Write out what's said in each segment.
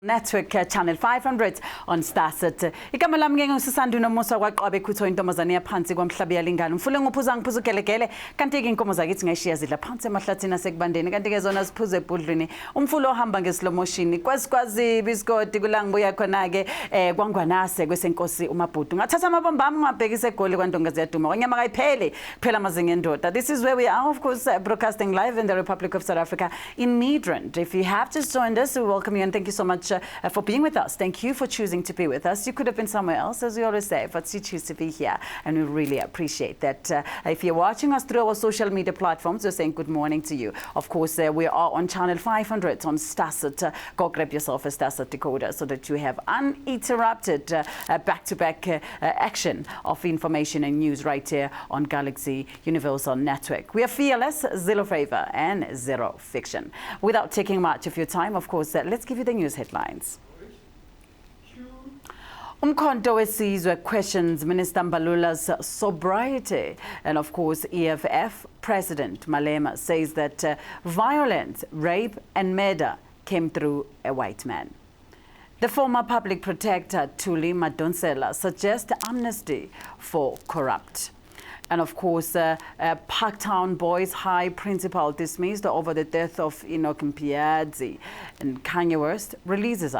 Network Channel 500 on STARSAT. Igama lami ke ngusisanda nomusa kwaqabe khutho intombazane yaphansi kwamhlabi yalingana. Mfule ngophuza ngiphuza ugelegele kanti ke inkomo zakithi ngeshiya zidla phansi emahlathini asekubandeni kanti ke zona siphuze ebhudlweni. Umfulo ohamba ngeslow motion kwasikwazi biskoti kulangibuya khona ke kwangwanase kwesenkosi umabhudu. Ngathatha amabomba ami ngabhekisa egoli kwantongazi yaduma. Kwanyama kayiphele kuphela mazinga endoda. This is where we are, of course, broadcasting live in the Republic of South Africa in Midrand. If you have just joined us, we welcome you and thank you so much for being with us. Thank you for choosing to be with us. You could have been somewhere else, as we always say, but you choose to be here, and we really appreciate that. If you're watching us through our social media platforms, we're saying good morning to you. Of course, we are on Channel 500 on STARSAT. Go grab yourself a STARSAT decoder so that you have uninterrupted back-to-back action of information and news right here on Galaxy Universal Network. We are fearless, zero favor, and zero fiction. Without taking much of your time, of course, let's give you the news headlines. Umkhonto wesizwe questions Minister Mbalula's sobriety, and of course EFF President Malema says that violence, rape and murder came through a white man. The former public protector Thuli Madonsela suggests amnesty for corrupt. And of course, Parktown Boys High principal dismissed over the death of Enoch Mpiadzi. And Kanye West releases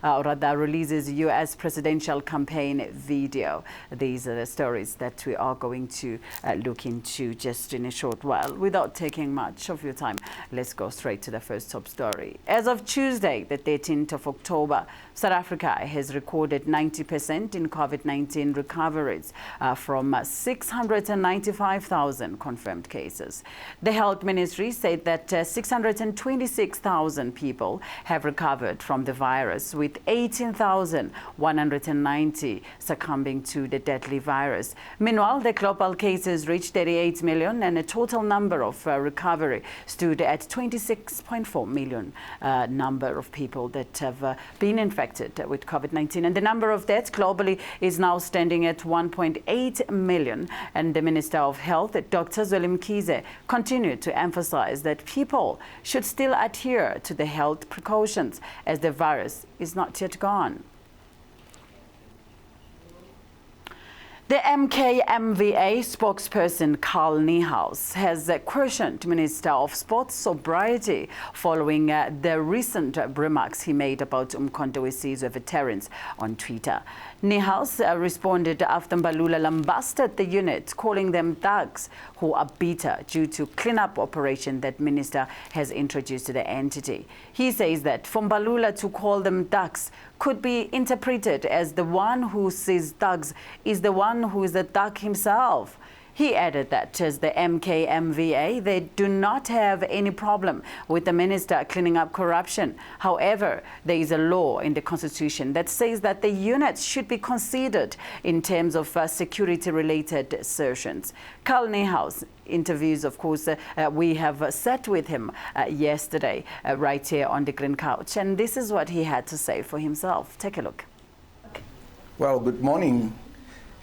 releases U.S. presidential campaign video. These are the stories that we are going to look into just in a short while. Without taking much of your time, let's go straight to the first top story. As of Tuesday, the 13th of October, South Africa has recorded 90% in COVID-19 recoveries from 695,000 confirmed cases. The Health Ministry said that 626,000 people have recovered from the virus, with 18,190 succumbing to the deadly virus. Meanwhile, the global cases reached 38 million and the total number of recovery stood at 26.4 million number of people that have been infected with COVID-19. And the number of deaths globally is now standing at 1.8 million. And the Minister of Health, Dr. Zweli Mkhize, continued to emphasize that people should still adhere to the health precautions as the virus is not yet gone. The MKMVA spokesperson Carl Niehaus has questioned Minister of Sports sobriety following the recent remarks he made about Umkhonto wesizwe veterans on Twitter. Niehaus responded after Mbalula lambasted the unit, calling them thugs who are bitter due to cleanup operation that minister has introduced to the entity. He says that for Mbalula to call them thugs could be interpreted as the one who sees thugs is the one who is a thug himself. He added that as the MKMVA, they do not have any problem with the minister cleaning up corruption. However, there is a law in the constitution that says that the units should be considered in terms of security-related assertions. Carl Niehaus interviews, of course, we have sat with him yesterday right here on the green couch, and this is what he had to say for himself. Take a look. Well, good morning.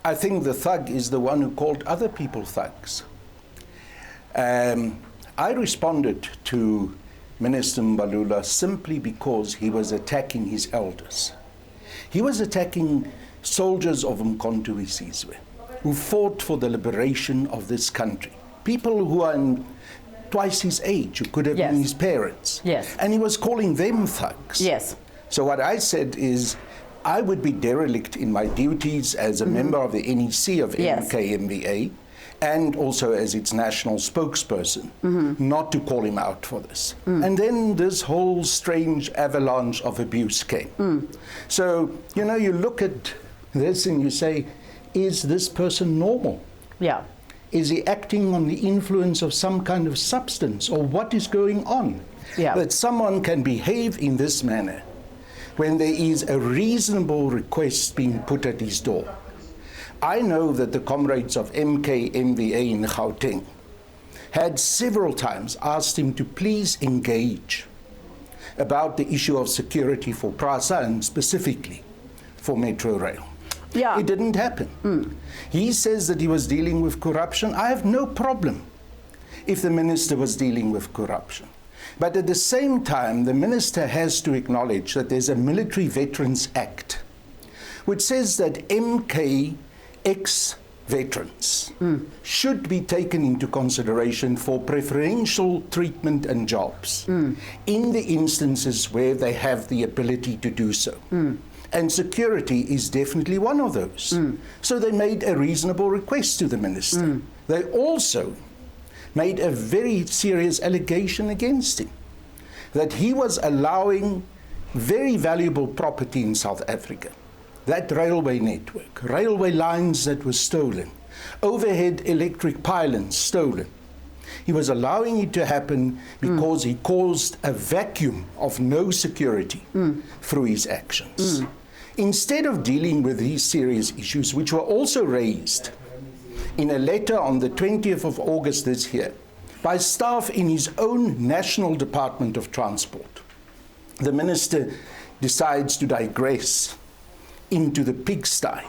I think the thug is the one who called other people thugs. I responded to Minister Mbalula simply because he was attacking his elders. He was attacking soldiers of Umkhonto wesizwe who fought for the liberation of this country. People who are twice his age, who could have been his parents. Yes. And he was calling them thugs. Yes. So what I said is, I would be derelict in my duties as a member of the NEC of MKMVA and also as its national spokesperson not to call him out for this. And then this whole strange avalanche of abuse came. So, you know, you look at this and you say, is this person normal? Yeah. Is he acting on the influence of some kind of substance, or what is going on? Yeah. That someone can behave in this manner when there is a reasonable request being put at his door. I know that the comrades of MKMVA in Gauteng had several times asked him to please engage about the issue of security for PRASA and specifically for Metro Rail. Yeah. It didn't happen. He says that he was dealing with corruption. I have no problem if the minister was dealing with corruption. But at the same time, the minister has to acknowledge that there's a Military Veterans Act, which says that MK ex-veterans should be taken into consideration for preferential treatment and jobs in the instances where they have the ability to do so. And security is definitely one of those. So they made a reasonable request to the minister. They also made a very serious allegation against him, that he was allowing very valuable property in South Africa. That railway network, railway lines that were stolen, overhead electric pylons stolen. He was allowing it to happen because he caused a vacuum of no security through his actions. Instead of dealing with these serious issues, which were also raised in a letter on the 20th of August this year by staff in his own National Department of Transport, the minister decides to digress into the pigsty,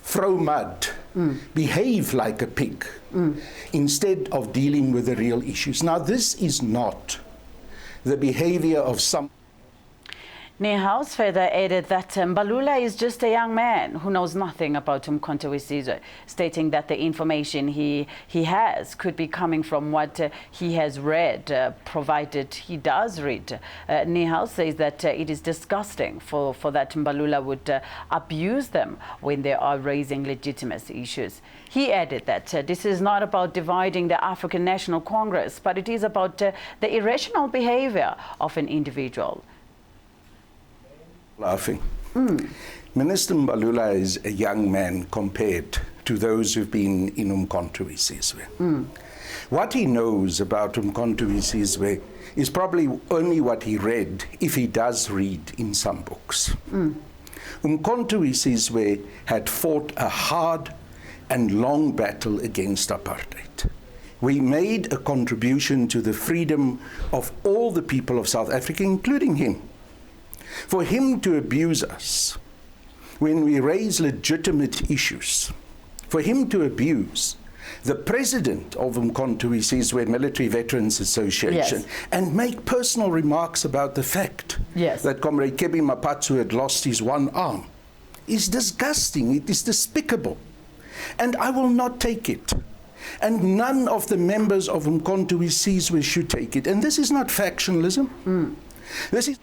throw mud, behave like a pig, instead of dealing with the real issues. Now, this is not the behavior of some. Niehaus further added that Mbalula is just a young man who knows nothing about Umkhonto we Sizwe, stating that the information he has could be coming from what he has read, provided he does read. Niehaus says that it is disgusting for that Mbalula would abuse them when they are raising legitimacy issues. He added that this is not about dividing the African National Congress, but it is about the irrational behavior of an individual. Laughing. Minister Mbalula is a young man compared to those who've been in Umkhonto we Sizwe. What he knows about Umkhonto we Sizwe is probably only what he read, if he does read in some books. Umkhonto we Sizwe had fought a hard and long battle against apartheid. We made a contribution to the freedom of all the people of South Africa, including him. For him to abuse us when we raise legitimate issues, for him to abuse the president of Umkhonto we Sizwe Military Veterans Association and make personal remarks about the fact that Comrade Kebi Mapatsu had lost his one arm is disgusting. It is despicable. And I will not take it. And none of the members of Umkhonto we Sizwe should take it. And this is not factionalism. This is...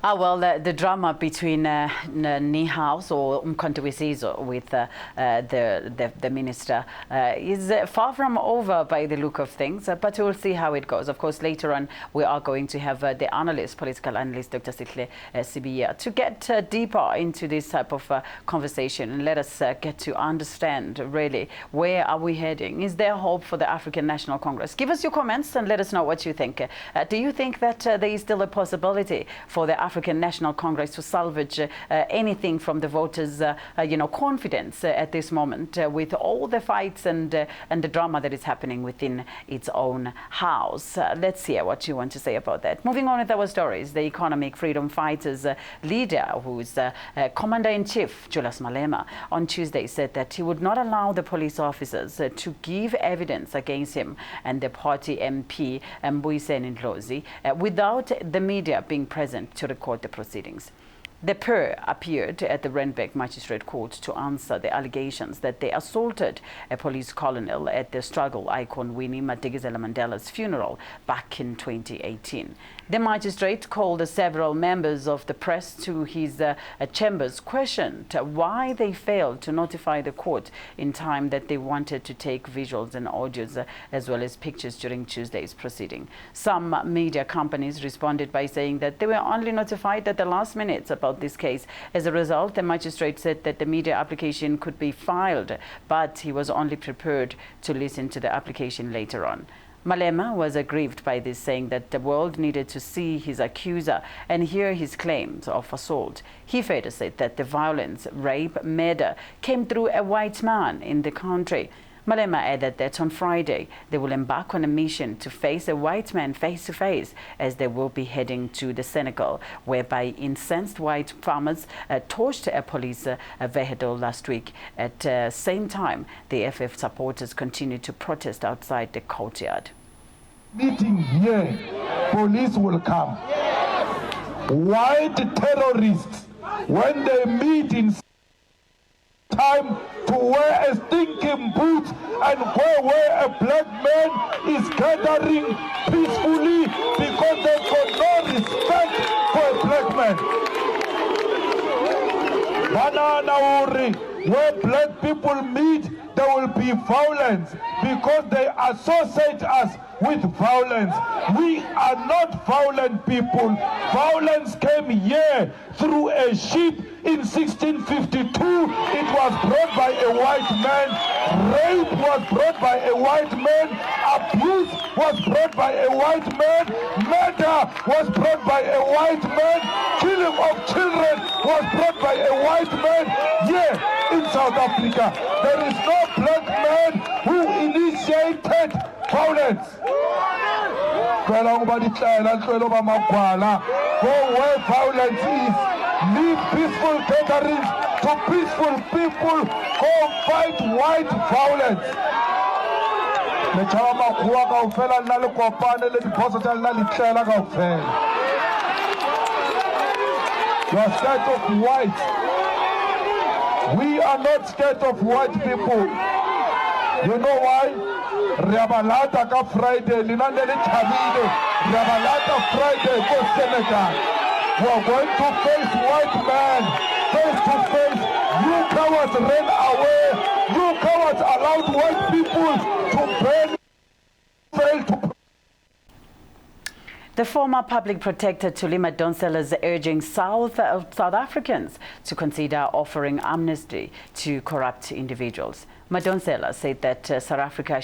Well, the drama between Niehaus or Umkhonto we Sizwe with the minister is far from over by the look of things, but we'll see how it goes. Of course, later on, we are going to have the analyst, political analyst, Dr. Sihle Sibiya, to get deeper into this type of conversation and let us get to understand, really, where are we heading? Is there hope for the African National Congress? Give us your comments and let us know what you think. Do you think that there is still a possibility for the African National Congress to salvage anything from the voters' confidence at this moment, with all the fights and the drama that is happening within its own house? Let's hear what you want to say about that. Moving on with our stories, the Economic Freedom Fighters leader, who is Commander-in-Chief Julius Malema, on Tuesday said that he would not allow the police officers to give evidence against him and the party MP Mbuyiseni Ndlozi without the media being present to record the proceedings. The pair appeared at the Randburg Magistrate Court to answer the allegations that they assaulted a police colonel at the struggle icon Winnie Madikizela Mandela's funeral back in 2018. The magistrate called several members of the press to his chambers, questioned why they failed to notify the court in time that they wanted to take visuals and audios as well as pictures during Tuesday's proceeding. Some media companies responded by saying that they were only notified at the last minute about this case. As a result, the magistrate said that the media application could be filed, but he was only prepared to listen to the application later on. Malema was aggrieved by this, saying that the world needed to see his accuser and hear his claims of assault. He further said that the violence, rape, murder came through a white man in the country. Malema added that on Friday they will embark on a mission to face a white man face to face, as they will be heading to the Senegal, whereby incensed white farmers torched a police vehicle last week. At the same time, the FF supporters continued to protest outside the courtyard. meeting here, police will come. White terrorists, when they meet in time to wear a stinking boot and go where a black man is gathering peacefully because they've got no respect for a black man. Banana Uri, where black people meet, there will be violence because they associate us with violence. We are not violent people. Violence came here through a ship in 1652. It was brought by a white man. Rape was brought by a white man. Abuse was brought by a white man. Murder was brought by a white man. Killing of children was brought by a white man. Here in South Africa, there is no black man who initiated violence. Go where violence is. Leave peaceful gatherings to peaceful people. Go fight white violence. You are scared of white. We are not scared of white people. You know why? Rabalata ka Friday, Linandeli Chavide, Rabalata Friday for Senegal. We are going to face white man, face to face. You cowards ran away. You cowards allowed white people to burn, fail to. The former public protector Thuli Madonsela is urging South Africans to consider offering amnesty to corrupt individuals. Madonsela said that South Africa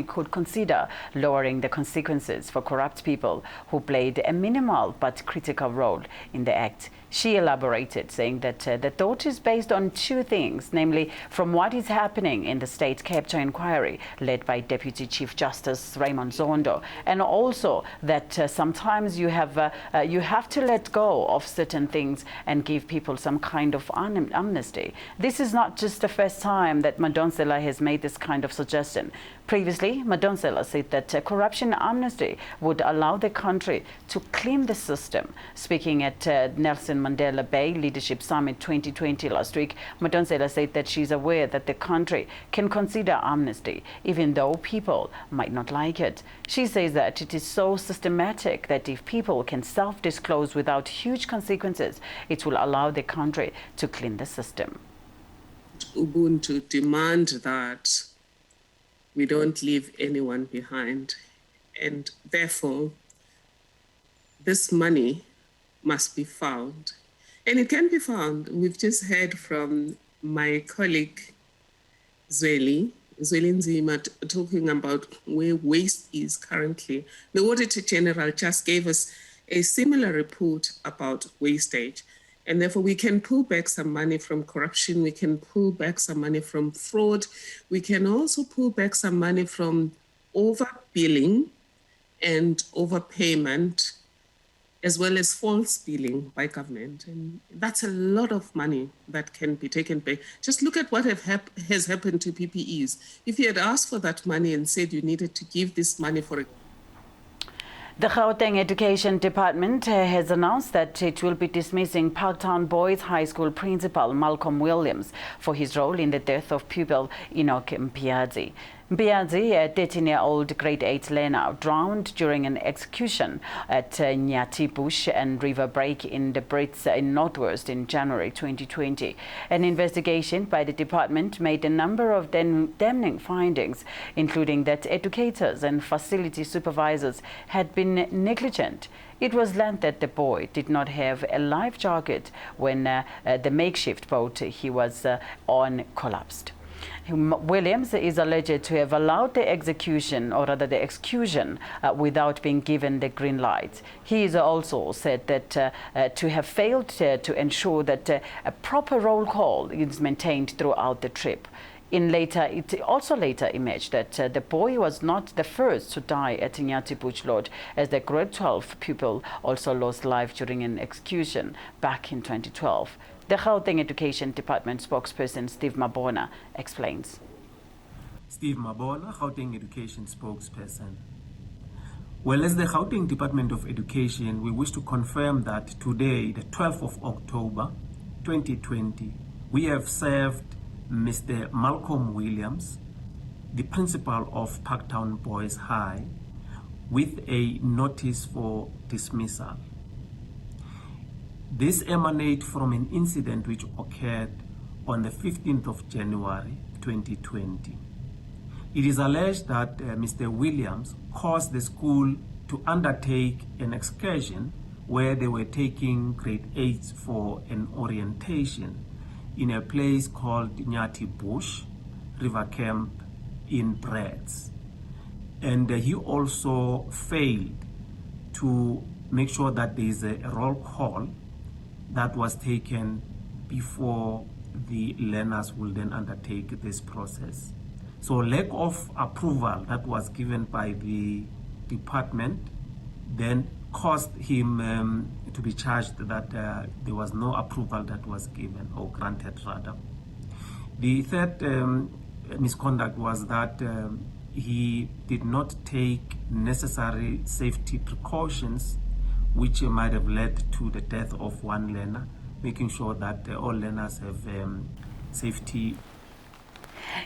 could consider lowering the consequences for corrupt people who played a minimal but critical role in the act. She elaborated, saying that the thought is based on two things, namely from what is happening in the state capture inquiry led by Deputy Chief Justice Raymond Zondo, and also that sometimes you have to let go of certain things and give people some kind of amnesty. This is not just the first time that Madonsela has made this kind of suggestion. Previously, Madonsela said that corruption amnesty would allow the country to clean the system. Speaking at Nelson Mandela Bay Leadership Summit 2020 last week, Madonsela said that she's aware that the country can consider amnesty, even though people might not like it. She says that it is so systematic that if people can self-disclose without huge consequences, it will allow the country to clean the system. Ubuntu demand that we don't leave anyone behind, and therefore this money must be found, and it can be found. We've just heard from my colleague Zweli Nzima talking about where waste is currently. The Auditor General just gave us a similar report about wastage. And therefore, we can pull back some money from corruption. We can pull back some money from fraud. We can also pull back some money from overbilling and overpayment, as well as false billing by government. And that's a lot of money that can be taken back. Just look at what has happened to PPEs. If you had asked for that money and said you needed to give this money for it. The Gauteng Education Department has announced that it will be dismissing Parktown Boys High School Principal Malcolm Williams for his role in the death of pupil Enoch Mpiadzi. Mpiadzi, a 13-year-old grade 8 learner, drowned during an execution at Nyati Bush and River Break in the Brits in Northwest in January 2020. An investigation by the department made a number of damning findings, including that educators and facility supervisors had been negligent. It was learned that the boy did not have a life jacket when the makeshift boat he was on collapsed. Williams is alleged to have allowed the execution, or rather the exclusion, without being given the green light. He is also said that to have failed to ensure that a proper roll call is maintained throughout the trip. It also later emerged that the boy was not the first to die at Nyati Bush Lodge, as the grade 12 pupil also lost life during an execution back in 2012. The Gauteng Education Department spokesperson Steve Mabona explains. Steve Mabona, Gauteng Education spokesperson. Well, as the Gauteng Department of Education, we wish to confirm that today, the 12th of October, 2020, we have served Mr. Malcolm Williams, the principal of Parktown Boys High, with a notice for dismissal. This emanates from an incident which occurred on the 15th of January 2020. It is alleged that Mr. Williams caused the school to undertake an excursion where they were taking grade 8s for an orientation in a place called Nyati Bush River Camp in Breds. And he also failed to make sure that there is a roll call that was taken before the learners will then undertake this process. So lack of approval that was given by the department then caused him to be charged that there was no approval that was given or granted rather. The third misconduct was that he did not take necessary safety precautions which might have led to the death of one learner, making sure that all learners have safety.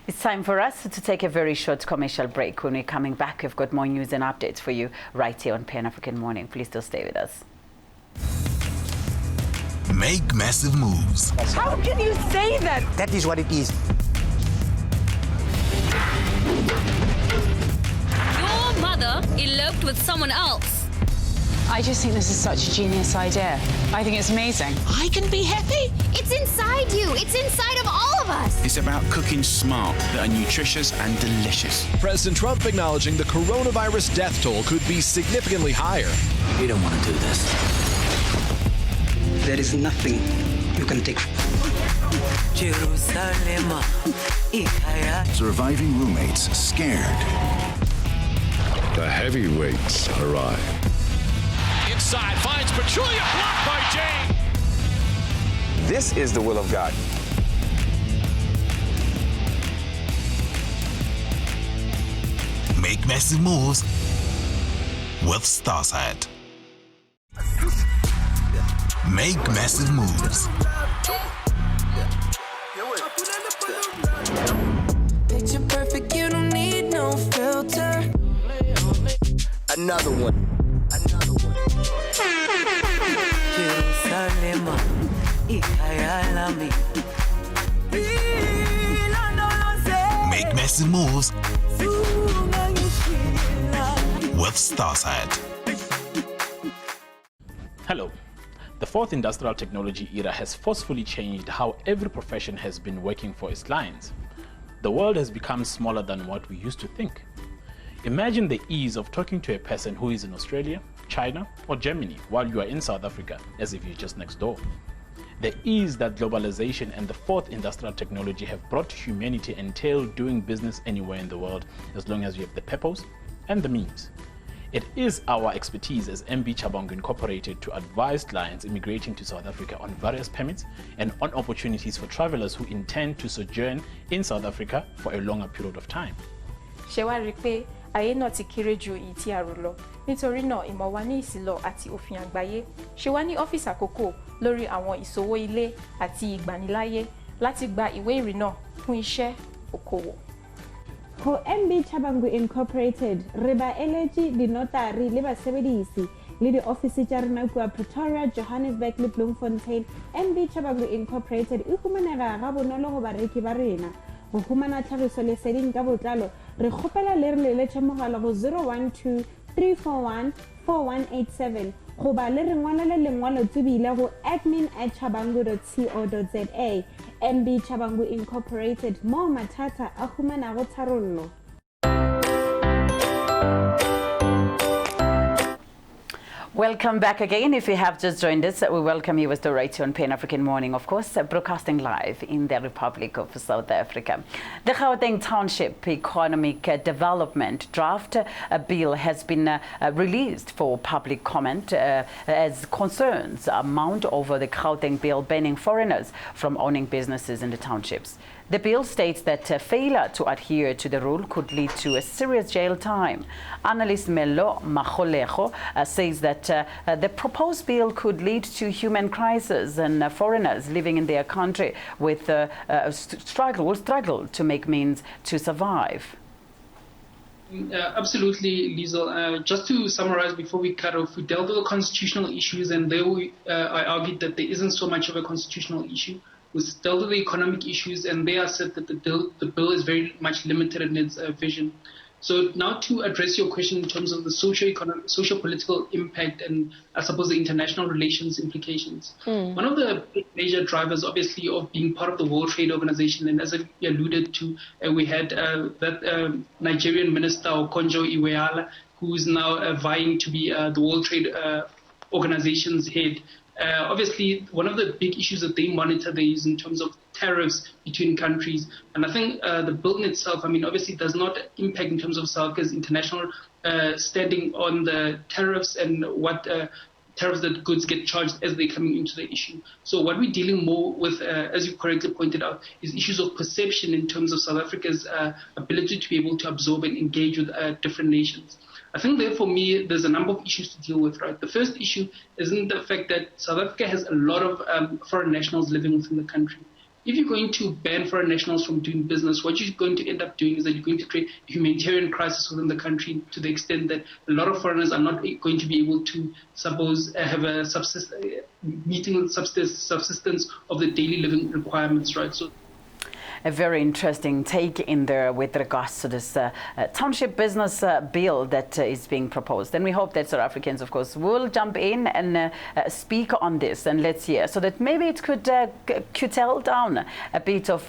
It's time for us to take a very short commercial break. When we're coming back, we've got more news and updates for you right here on Pan African Morning. Please still stay with us. Make massive moves. How can you say that? That is what it is. Your mother eloped with someone else. I just think this is such a genius idea. I think it's amazing. I can be happy. It's inside you. It's inside of all of us. It's about cooking smart that are nutritious and delicious. President Trump acknowledging the coronavirus death toll could be significantly higher. We don't want to do this. There is nothing you can take. Jerusalem. Surviving roommates scared. The heavyweights arrive. Inside, finds Pachulia, blocked by Jane. This is the will of God. Make massive moves with STARSAT. Make massive moves. Picture perfect, you don't need no filter. Another one. Jerusalem, Make massive moves with STARSAT. Hello. The fourth industrial technology era has forcefully changed how every profession has been working for its clients. The world has become smaller than what we used to think. Imagine the ease of talking to a person who is in Australia, China, or Germany while you are in South Africa, as if you're just next door. The ease that globalization and the fourth industrial technology have brought to humanity entail doing business anywhere in the world as long as you have the purpose and the means. It is our expertise as MB Chabangu Incorporated to advise clients immigrating to South Africa on various permits and on opportunities for travelers who intend to sojourn in South Africa for a longer period of time. Ayé náà ti kéré ju èyí tí a rò lọ. Nítorí náà, ìmọ̀ wa ní ìsìlọ̀ àti òfin àgbáyé ṣe wá ní ọ́fíìsì àkókò lórí àwọn ìṣòwò ilé àti ìgbaniláyé láti gba ìwé ìrìnnà fún iṣẹ́ òkòwò. Ho MB Chabangu Incorporated, re ba eletsi dinotari le basebedisi le di ofisi tsa rena kwa Pretoria, Johannesburg le Bloemfontein. MB Chabangu Incorporated e humanega ga bonolo go bareki ba rena. Go humana tlhagiso leseding ka botlalo re kgopela le re leletse mogala go 012 341 4187 go ba le re ngwalele lengwalo tsebile go admin@chabangu.co.za. MB Chabangu Incorporated, mo mathata a humanago tharollo. Welcome back again. If you have just joined us, we welcome you with the Radio on Pan-African Morning, of course, broadcasting live in the Republic of South Africa. The Gauteng Township Economic Development Draft Bill has been released for public comment as concerns mount over the Gauteng bill banning foreigners from owning businesses in the townships. The bill states that failure to adhere to the rule could lead to a serious jail time. Analyst Mello Magolejo says that the proposed bill could lead to human crisis and foreigners living in their country with struggle to make means to survive. Absolutely, Liesl. Just to summarize before we cut off, we dealt with the constitutional issues, and there I argued that there isn't so much of a constitutional issue. We dealt with the economic issues, and they are said that the bill is very much limited in its vision. So now to address your question in terms of the socio-political impact and I suppose the international relations implications. One of the major drivers, obviously, of being part of the World Trade Organization, and as I alluded to, we had that Nigerian minister, Okonjo Iweala, who is now vying to be the World Trade Organization's head. Obviously, one of the big issues that they monitor there is in terms of tariffs between countries. And I think the bill in itself, I mean, obviously does not impact in terms of South Africa's international standing on the tariffs and what tariffs that goods get charged as they're coming into the issue. So what we're dealing more with, as you correctly pointed out, is issues of perception in terms of South Africa's ability to be able to absorb and engage with different nations. I think there, for me, there's a number of issues to deal with, right? The first issue isn't the fact that South Africa has a lot of foreign nationals living within the country. If you're going to ban foreign nationals from doing business, what you're going to end up doing is that you're going to create a humanitarian crisis within the country to the extent that a lot of foreigners are not going to be able to, suppose, have a meeting subsistence of the daily living requirements, right? So a very interesting take in there with regards to this township business bill that is being proposed. And we hope that South Africans, of course, will jump in and speak on this, and let's hear, so that maybe it could curtail down a bit of,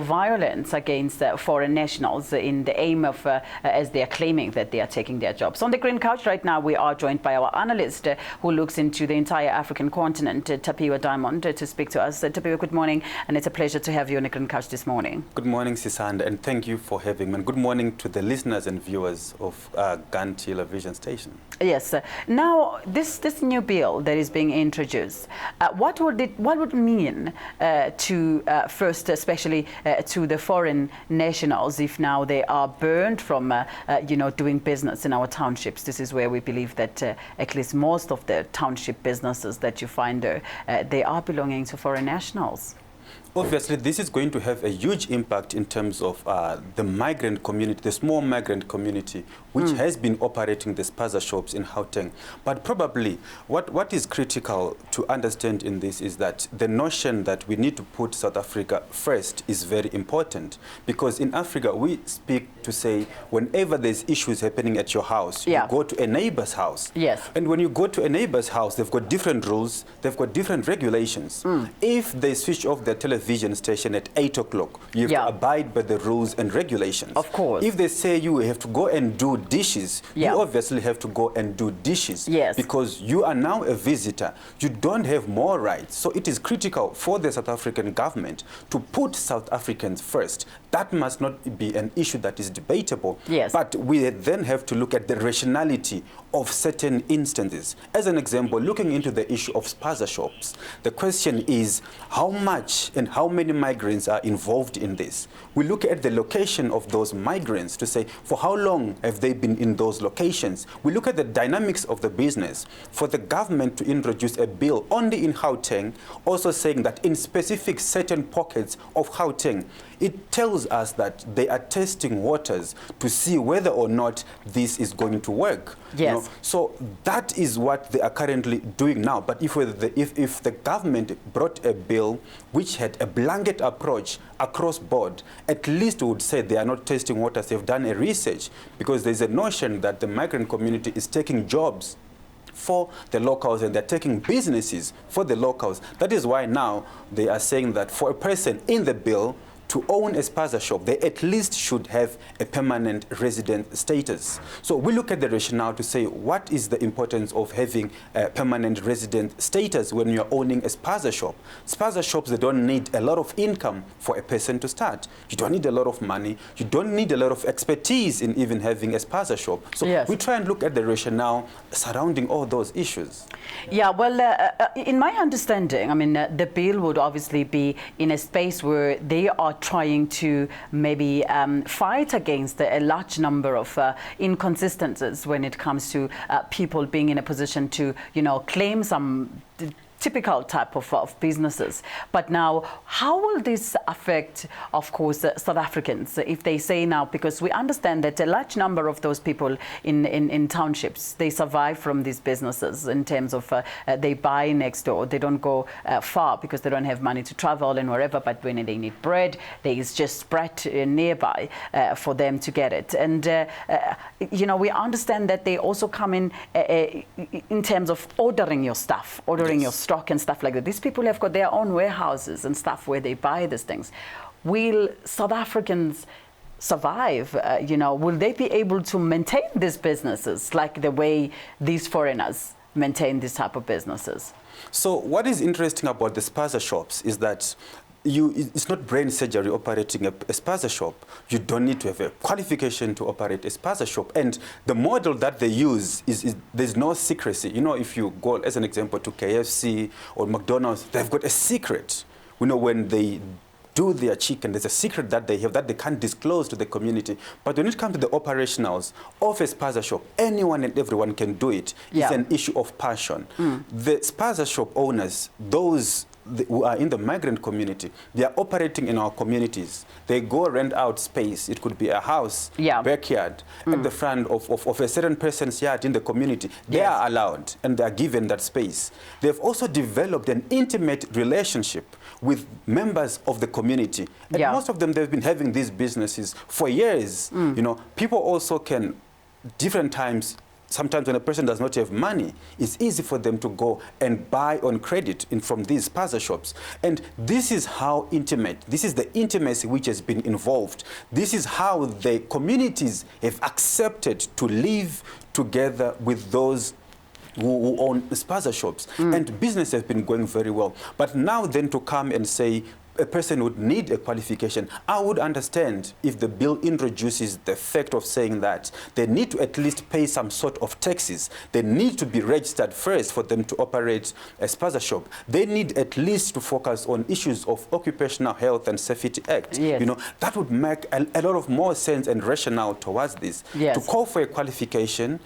violence against foreign nationals in the aim of, as they are claiming that they are taking their jobs. On the Green Couch right now, we are joined by our analyst who looks into the entire African continent, Tapiwa Diamond, to speak to us. Tapiwa, good morning, and it's a pleasure to have you on the Green Couch this morning. Good morning, Sisanda, and thank you for having me. And good morning to the listeners and viewers of Gun Television Station. Yes. Now, this new bill that is being introduced, what would it mean to first, especially to the foreign nationals, if now they are burned from doing business in our townships? This is where we believe that at least most of the township businesses that you find there, they are belonging to foreign nationals. Obviously, this is going to have a huge impact in terms of the migrant community, the small migrant community, which has been operating the spaza shops in Gauteng. But probably what is critical to understand in this is that the notion that we need to put South Africa first is very important. Because in Africa, we speak to say whenever there's issues happening at your house, you go to a neighbor's house. Yes. And when you go to a neighbor's house, they've got different rules, they've got different regulations. If they switch off their television station at 8 o'clock, you have to abide by the rules and regulations. Of course. If they say you have to go and do dishes, you obviously have to go and do dishes. Yes. Because you are now a visitor. You don't have more rights. So it is critical for the South African government to put South Africans first. That must not be an issue that is debatable. Yes. But we then have to look at the rationality of certain instances. As an example, looking into the issue of spaza shops, the question is how much and how many migrants are involved in this? We look at the location of those migrants to say, for how long have they been in those locations? We look at the dynamics of the business. For the government to introduce a bill only in Gauteng, also saying that in specific certain pockets of Gauteng, it tells us that they are testing waters to see whether or not this is going to work. Yes. So that is what they are currently doing now. But if the government brought a bill which had a blanket approach across board, at least we would say they are not testing waters. They've done a research, because there's a notion that the migrant community is taking jobs for the locals and they're taking businesses for the locals. That is why now they are saying that for a person in the bill to own a spaza shop, they at least should have a permanent resident status. So we look at the rationale to say, what is the importance of having a permanent resident status when you're owning a spaza shop? Spaza shops, they don't need a lot of income for a person to start. You don't need a lot of money. You don't need a lot of expertise in even having a spaza shop. So yes. we try and look at the rationale surrounding all those issues. Yeah, well, in my understanding, I mean, the bill would obviously be in a space where they are trying to maybe fight against a large number of inconsistencies when it comes to people being in a position to, you know, claim some typical type of businesses. But now, how will this affect, of course, South Africans? If they say now, because we understand that a large number of those people in townships, they survive from these businesses in terms of they buy next door. They don't go far because they don't have money to travel and wherever, but when they need bread, there is just bread nearby for them to get it. And, you know, we understand that they also come in terms of ordering your stuff, ordering your stock and stuff like that. These people have got their own warehouses and stuff where they buy these things. Will South Africans survive? You know, will they be able to maintain these businesses like the way these foreigners maintain this type of businesses? So what is interesting about the spaza shops is that it's not brain surgery operating a spaza shop. You don't need to have a qualification to operate a spaza shop. And the model that they use is there's no secrecy. You know, if you go, as an example, to KFC or McDonald's, they've got a secret. You know, when they do their chicken, there's a secret that they have that they can't disclose to the community. But when it comes to the operationals of a spaza shop, anyone and everyone can do it. Yeah. It's an issue of passion. The spaza shop owners, those who are in the migrant community, they are operating in our communities. They go rent out space. It could be a house, backyard, at the front of a certain person's yard in the community. They are allowed and they are given that space. They've also developed an intimate relationship with members of the community. And most of them, they've been having these businesses for years. You know, people also can, different times, sometimes when a person does not have money, it's easy for them to go and buy on credit from these spaza shops. And this is how intimate, this is the intimacy which has been involved. This is how the communities have accepted to live together with those who own spaza shops. And business has been going very well. But now then to come and say, a person would need a qualification. I would understand if the bill introduces the fact of saying that they need to at least pay some sort of taxes. They need to be registered first for them to operate a spaza shop. They need at least to focus on issues of Occupational Health and Safety Act. Yes. You know, that would make a lot of more sense and rationale towards this. Yes. To call for a qualification,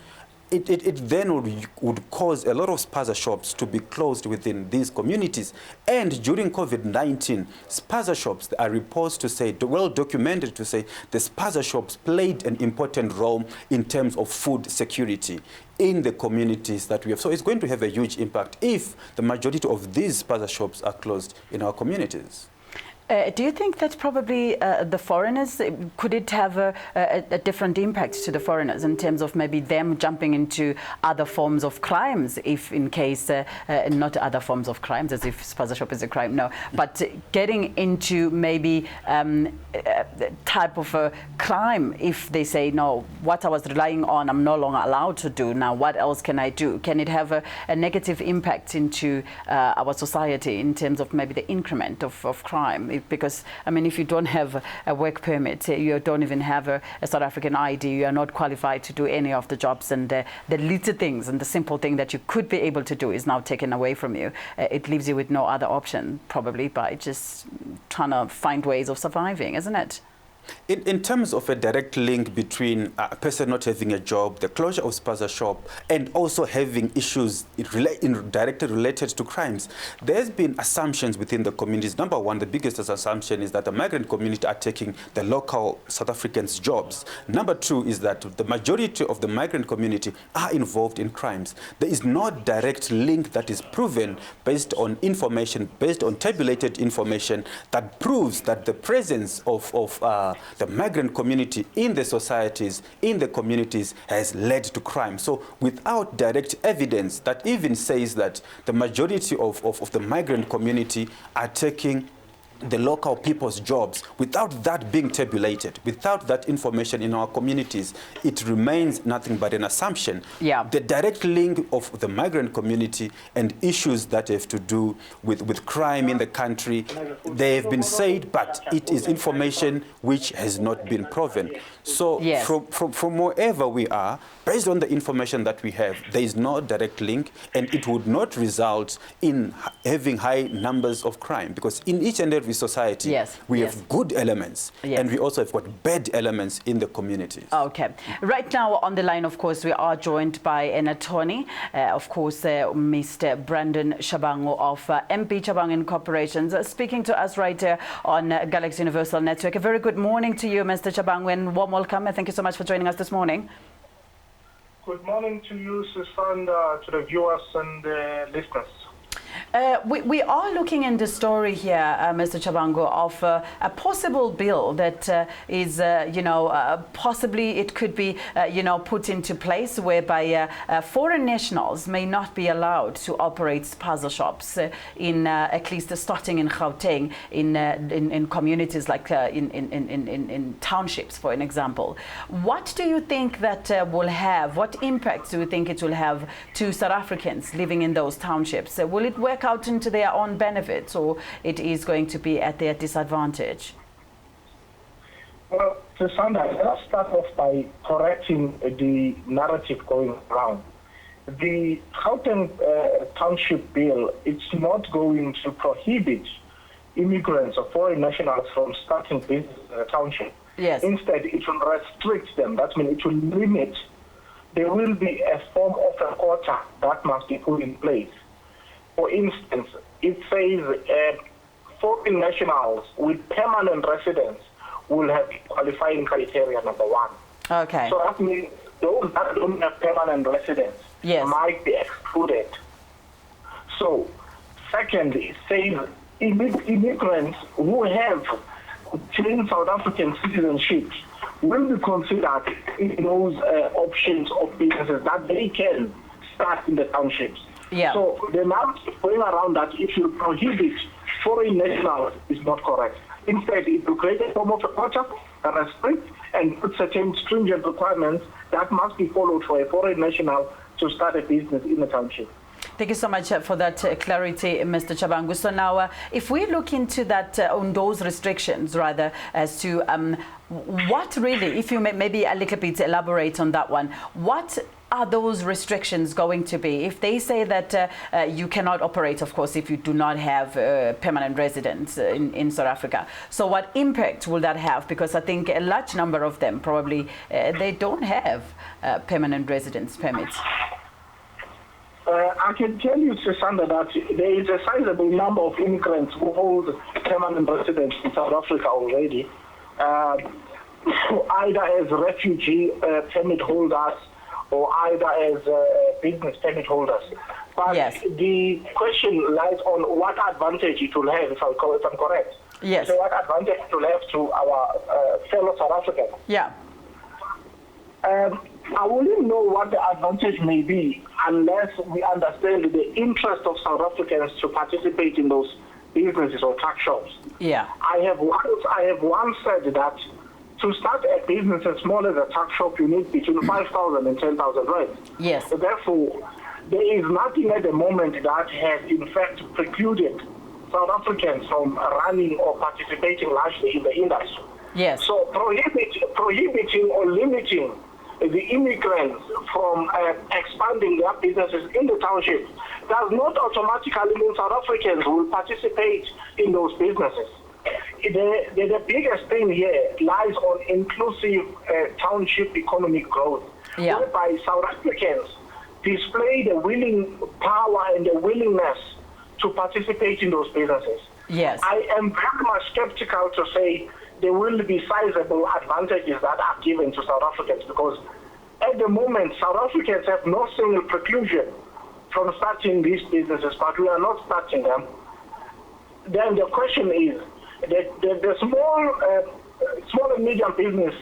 it then would cause a lot of spaza shops to be closed within these communities. And during COVID-19, spaza shops are reports to say, well documented to say, the spaza shops played an important role in terms of food security in the communities that we have. So it's going to have a huge impact if the majority of these spaza shops are closed in our communities. Do you think that probably the foreigners, could it have a different impact to the foreigners in terms of maybe them jumping into other forms of crimes, if in case, not other forms of crimes, as if spaza shop is a crime, no, but getting into maybe type of a crime if they say, no, what I was relying on, I'm no longer allowed to do, now what else can I do? Can it have a negative impact into our society in terms of maybe the increment of crime? Because, I mean, if you don't have a work permit, you don't even have a South African ID, you are not qualified to do any of the jobs, and the little things and the simple thing that you could be able to do is now taken away from you. It leaves you with no other option, probably, by just trying to find ways of surviving, isn't it? In terms of a direct link between a person not having a job, the closure of spaza shop, and also having issues directly related to crimes, there's been assumptions within the communities. Number one, the biggest assumption is that the migrant community are taking the local South Africans' jobs. Number two is that the majority of the migrant community are involved in crimes. There is no direct link that is proven based on information, based on tabulated information that proves that the presence of the migrant community in the societies, in the communities, has led to crime. So without direct evidence that even says that the majority of the migrant community are taking the local people's jobs, without that being tabulated, without that information in our communities, it remains nothing but an assumption. Yeah. The direct link of the migrant community and issues that have to do with crime in the country, they have been said, but it is information which has not been proven. So Yes. from wherever we are, based on the information that we have, there is no direct link, and it would not result in having high numbers of crime, because in each and every society, Yes. we Yes. have good elements, Yes. and we also have got bad elements in the communities. Okay. Right now on the line, of course, we are joined by an attorney, of course, Mr. Brandon Shabangu of MP Chabangu Incorporations, speaking to us right here on Galaxy Universal Network. A very good morning to you, Mr. Chabangu, and warm welcome, and thank you so much for joining us this morning. Good morning to you, Susanda, to the viewers and the listeners. We are looking in the story here, Mr. Chabangu, of a possible bill that is, possibly it could be, put into place whereby foreign nationals may not be allowed to operate spaza shops in at least starting in Gauteng, in communities like in townships, for an example. What do you think that will have? What impact do you think it will have to South Africans living in those townships? Will it work out into their own benefits, or it is going to be at their disadvantage? Well, Sandra, let's start off by correcting the narrative going around. The Gauteng Township Bill, it's not going to prohibit immigrants or foreign nationals from starting business in a township. Yes. Instead, it will restrict them. That means it will limit. There will be a form of a quota that must be put in place. For instance, it says foreign nationals with permanent residence will have qualifying criteria, number one. Okay. So that means those that don't have permanent residence might be excluded. So, secondly, it says immigrants who have obtained South African citizenship will be considered in those options of businesses that they can start in the townships. Yeah. So the narrative going around that if you prohibit foreign nationals is not correct. Instead, it will create a form of a quota, restrict, and put certain stringent requirements that must be followed for a foreign national to start a business in the township. Thank you so much for that clarity, Mr. Chabangu. So now, if we look into that, on those restrictions, rather, as to what really, if you may maybe a little bit elaborate on that one, what are those restrictions going to be? If they say that you cannot operate, of course, if you do not have permanent residence in South Africa. So what impact will that have? Because I think a large number of them probably, they don't have permanent residence permits. I can tell you, Sandra, that there is a sizable number of immigrants who hold permanent residence in South Africa already, either as refugee permit holders or either as business permit holders. But the question lies on what advantage it will have, if I'm correct. Yes. So what advantage it will have to our fellow South Africans. Yeah. I wouldn't know what the advantage may be unless we understand the interest of South Africans to participate in those businesses or truck shops. Yeah. I have once said that to start a business as small as a truck shop, you need between 5,000 and 10,000 rands. Yes. So therefore, there is nothing at the moment that has in fact precluded South Africans from running or participating largely in the industry. Yes. So prohibiting or limiting the immigrants from expanding their businesses in the township does not automatically mean South Africans will participate in those businesses. The biggest thing here lies on inclusive township economic growth, whereby South Africans display the willing power and the willingness to participate in those businesses. Yes. I am very much skeptical to say there will be sizable advantages that are given to South Africans, because at the moment South Africans have no single preclusion from starting these businesses, but we are not starting them. Then the question is that the small and medium business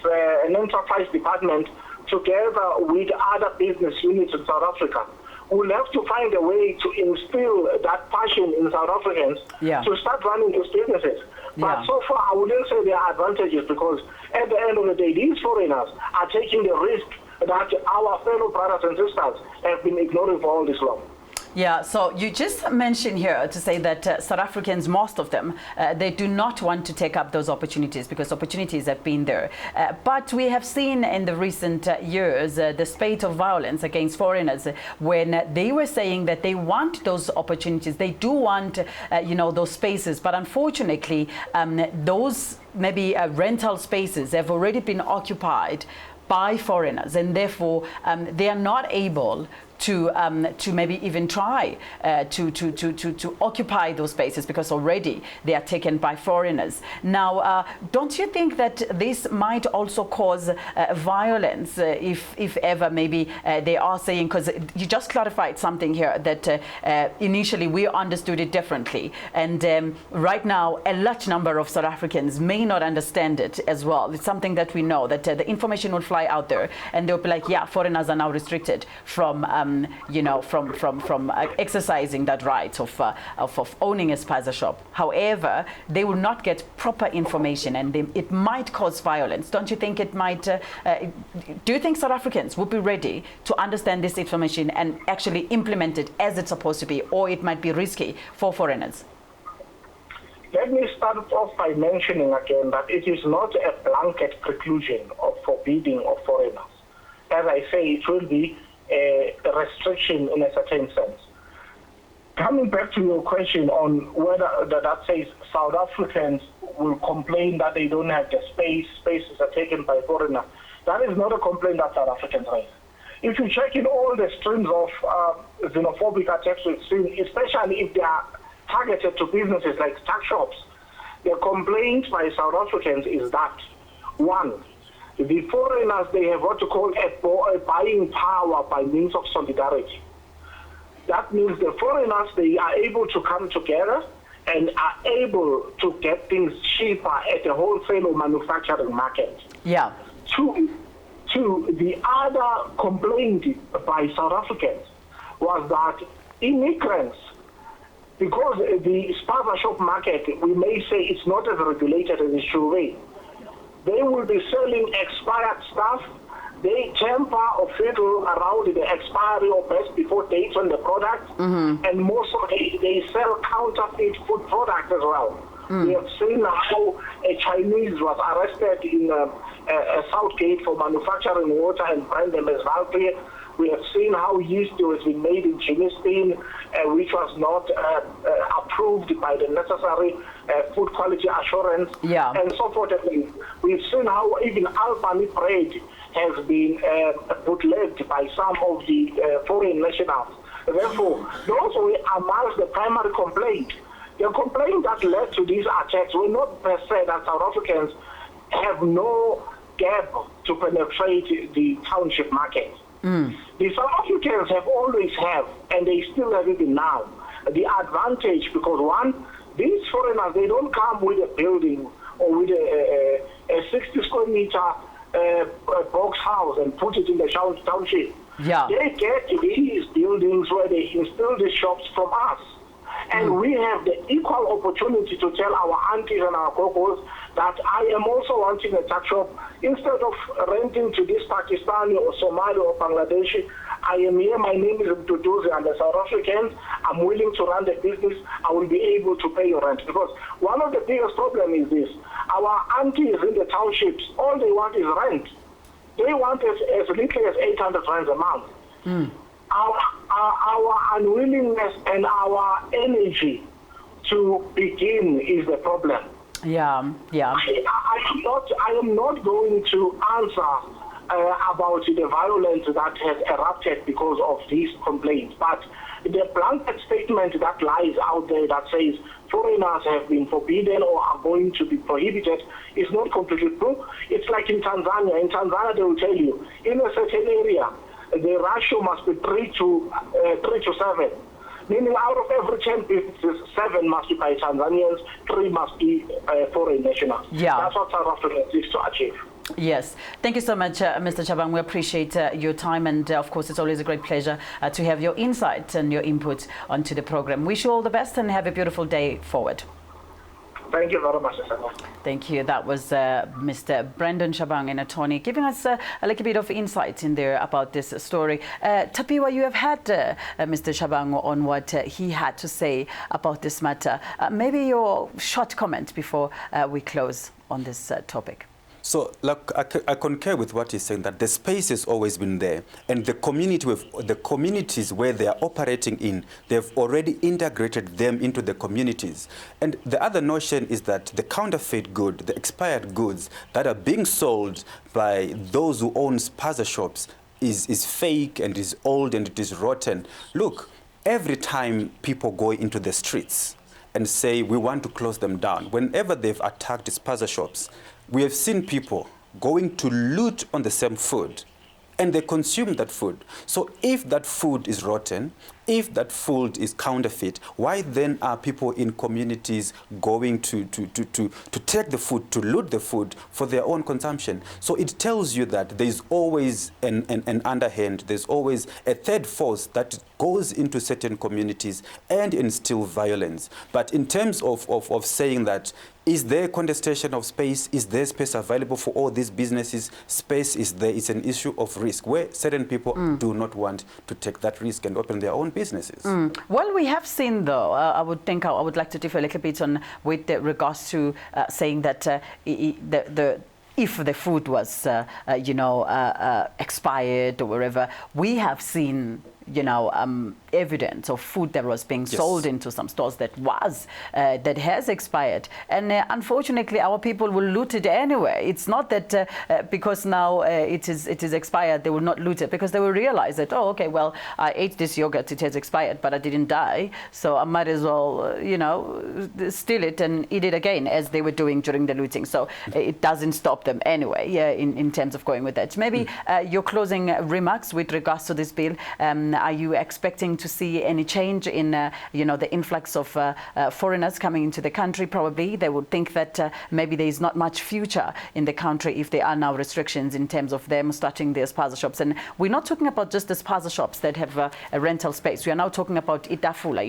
and enterprise department, together with other business units in South Africa, we'll have to find a way to instill that passion in South Africans to start running these businesses. But so far, I wouldn't say there are advantages, because at the end of the day, these foreigners are taking the risk that our fellow brothers and sisters have been ignoring for all this long. Yeah, so you just mentioned here to say that South Africans, most of them, they do not want to take up those opportunities because opportunities have been there. But we have seen in the recent years the spate of violence against foreigners when they were saying that they want those opportunities. They do want, those spaces. But unfortunately, those maybe rental spaces have already been occupied by foreigners, and therefore they are not able to maybe even try to occupy those spaces because already they are taken by foreigners. Now, don't you think that this might also cause violence if ever maybe they are saying, because you just clarified something here that initially we understood it differently, and right now a large number of South Africans may not understand it as well. It's something that we know, that the information will fly out there and they'll be like, yeah, foreigners are now restricted from exercising that right of owning a spaza shop. However, they will not get proper information, and it might cause violence. Don't you think it might? Do you think South Africans would be ready to understand this information and actually implement it as it's supposed to be, or it might be risky for foreigners? Let me start off by mentioning again that it is not a blanket preclusion of forbidding of foreigners. As I say, it will be a restriction in a certain sense. Coming back to your question on whether that says South Africans will complain that they don't have the spaces are taken by foreigners, that is not a complaint that South Africans raise. If you check in all the streams of xenophobic attacks we've seen, especially if they are targeted to businesses like tuck shops, the complaint by South Africans is that, one, the foreigners, they have what you call a buying power by means of solidarity. That means the foreigners, they are able to come together and are able to get things cheaper at the wholesale or manufacturing market. Yeah. Two, the other complaint by South Africans was that immigrants, because the spaza shop market, we may say it's not as regulated as it should be, they will be selling expired stuff. They tamper or fiddle around the expiry or best before dates on the product, and most of they sell counterfeit food products as well. We have seen how a Chinese was arrested in Southgate for manufacturing water and brand them as Valkyrie. We have seen how yeast was being made in Jimistin, which was not approved by the necessary food quality assurance, and so forth. We've seen how even Albany bread has been bootlegged by some of the foreign nationals. Therefore, those were amongst the primary complaint. The complaint that led to these attacks were not per se that South Africans have no gap to penetrate the township market. The South Africans have always have, and they still have even now, the advantage because, one, these foreigners, they don't come with a building or with a 60 square meter box house and put it in the township. They get these buildings where they install the shops from us. And we have the equal opportunity to tell our aunties and our cocos that I am also wanting a tuck shop. Instead of renting to this Pakistani or Somali or Bangladeshi, I am here, my name is Mduduzi, and the South Africans, I'm willing to run the business, I will be able to pay your rent. Because one of the biggest problems is this, our aunties in the townships, all they want is rent. They want as little as 800 rands a month. Our unwillingness and our energy to begin is the problem. I am not going to answer about the violence that has erupted because of these complaints, but the blanket statement that lies out there that says foreigners have been forbidden or are going to be prohibited is not completely true. It's like in Tanzania. In Tanzania, they will tell you, in a certain area, the ratio must be 3 to 7. Meaning out of every 10 businesses, 7 must be by Tanzanians, 3 must be foreign nationals. That's what South Africa seeks to achieve. Yes, thank you so much, Mr. Chabang. We appreciate your time, and of course, it's always a great pleasure to have your insight and your input onto the program. Wish you all the best and have a beautiful day forward. Thank you very much, sir. Thank you. That was Mr. Brendan Chabang, an attorney, giving us a little bit of insight in there about this story. Tapiwa, you have had Mr. Chabang on what he had to say about this matter. Maybe your short comment before we close on this topic. So, like, I concur with what he's saying, that the space has always been there, and the communities where they are operating in, they've already integrated them into the communities. And the other notion is that the counterfeit good, the expired goods that are being sold by those who own spaza shops is fake and is old and it is rotten. Look, every time people go into the streets and say we want to close them down, whenever they've attacked spaza shops, we have seen people going to loot on the same food, and they consume that food. So if that food is rotten, if that food is counterfeit, why then are people in communities going to take the food, to loot the food for their own consumption? So it tells you that there's always an underhand, there's always a third force that goes into certain communities and instill violence. But in terms of saying that, is there contestation of space? Is there space available for all these businesses? Space is there. It's an issue of risk where certain people do not want to take that risk and open their own businesses. Well, we have seen, though, I would like to differ a little bit on with regards to saying that if the food was, expired or whatever, we have seen, evidence of food that was being sold into some stores that has expired, and unfortunately our people will loot it anyway. It's not that because now it is expired they will not loot it, because they will realize that, oh, okay, well, I ate this yogurt, it has expired, but I didn't die, so I might as well steal it and eat it again, as they were doing during the looting. So it doesn't stop them anyway, in terms of going with that. Maybe your closing remarks with regards to this bill. Are you expecting to see any change in, the influx of foreigners coming into the country? Probably they would think that maybe there is not much future in the country if there are now restrictions in terms of them starting their spaza shops. And we're not talking about just the spaza shops that have a rental space. We are now talking about itafula,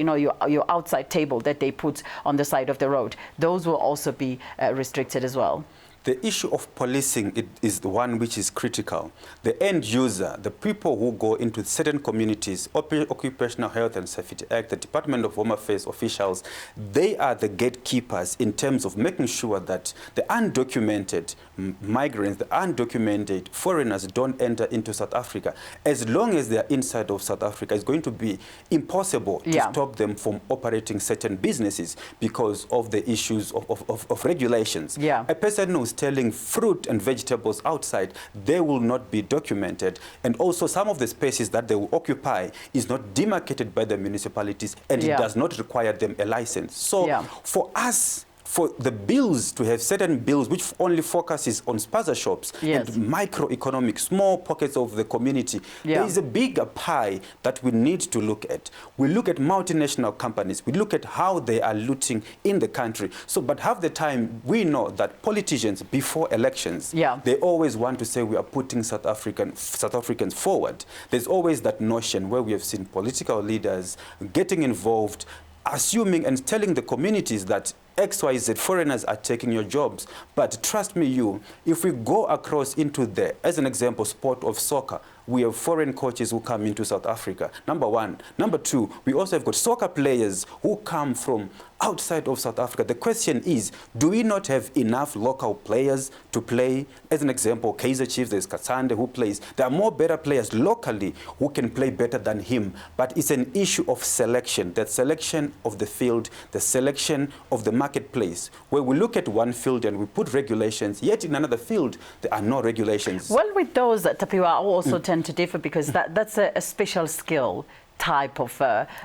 your outside table that they put on the side of the road. Those will also be restricted as well. The issue of policing is the one which is critical. The end user, the people who go into certain communities, Occupational Health and Safety Act, the Department of Home Affairs officials, they are the gatekeepers in terms of making sure that the undocumented migrants, the undocumented foreigners don't enter into South Africa. As long as they are inside of South Africa, it's going to be impossible to stop them from operating certain businesses because of the issues of regulations. A person who's selling fruit and vegetables outside, they will not be documented. And also some of the spaces that they will occupy is not demarcated by the municipalities, and it does not require them a license. So for us, for the bills to have certain bills which only focuses on spaza shops and microeconomic, small pockets of the community, there is a bigger pie that we need to look at. We look at multinational companies, we look at how they are looting in the country. So, but half the time we know that politicians before elections, they always want to say we are putting South Africans forward. There's always that notion where we have seen political leaders getting involved, assuming and telling the communities that XYZ foreigners are taking your jobs. But trust me, if we go across into as an example, sport of soccer, we have foreign coaches who come into South Africa, number one. Number two, we also have got soccer players who come from outside of South Africa. The question is, do we not have enough local players to play? As an example, Kaizer Chiefs, there's Katsande who plays. There are more better players locally who can play better than him. But it's an issue of selection, the selection of the field, the selection of the marketplace, where we look at one field and we put regulations, yet in another field, there are no regulations. Well, with those, Tapiwa, I also tend to differ, because that's a special skill type of,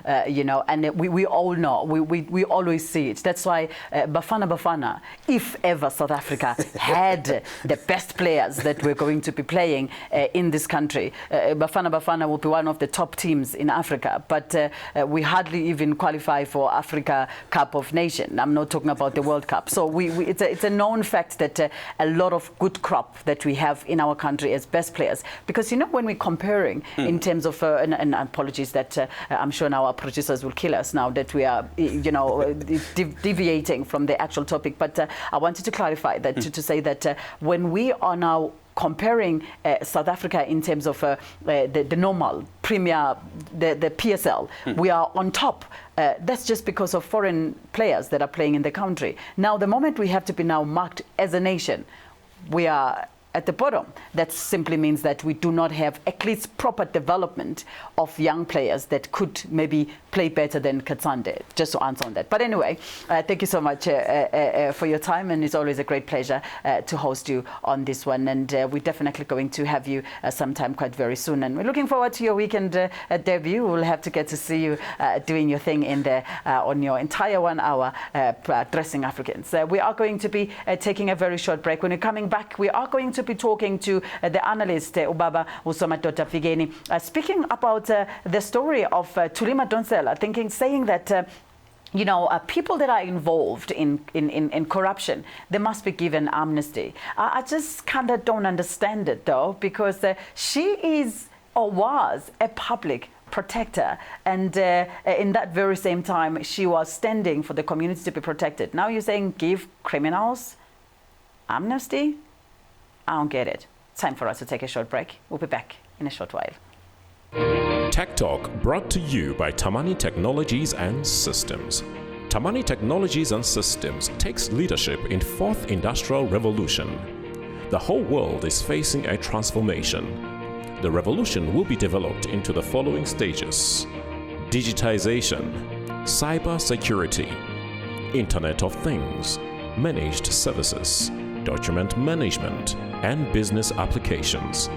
and we all know, we always see it. That's why Bafana, if ever South Africa had the best players that we're going to be playing in this country, Bafana will be one of the top teams in Africa, but we hardly even qualify for Africa Cup of Nations. I'm not talking about the World Cup. So it's a known fact that a lot of good crop that we have in our country as best players, because when we're comparing in terms of, and apologies that I'm sure now our producers will kill us now that we are, deviating from the actual topic. But I wanted to clarify that to say that when we are now comparing South Africa in terms of the normal Premier, the PSL, we are on top. That's just because of foreign players that are playing in the country. Now, the moment we have to be now marked as a nation, we are at the bottom. That simply means that we do not have at least proper development of young players that could maybe play better than Katsande, just to answer on that. But anyway, thank you so much for your time, and it's always a great pleasure to host you on this one, and we're definitely going to have you sometime quite very soon, and we're looking forward to your weekend debut. We'll have to get to see you doing your thing in there on your entire 1 hour Dressing Africans. We are going to be taking a very short break. When we're coming back, we are going to be talking to the analyst Ubaba Usomadoda Figeni, speaking about the story of Thuli Madonsela, saying that people that are involved in corruption, they must be given amnesty. I just kind of don't understand it, though, because she is or was a public protector, and in that very same time she was standing for the community to be protected. Now you're saying give criminals amnesty? I don't get it. It's time for us to take a short break. We'll be back in a short while. Tech Talk brought to you by Tamani Technologies and Systems. Tamani Technologies and Systems takes leadership in 4th Industrial Revolution. The whole world is facing a transformation. The revolution will be developed into the following stages: digitization, cyber security, Internet of Things, managed services, document management, and business applications.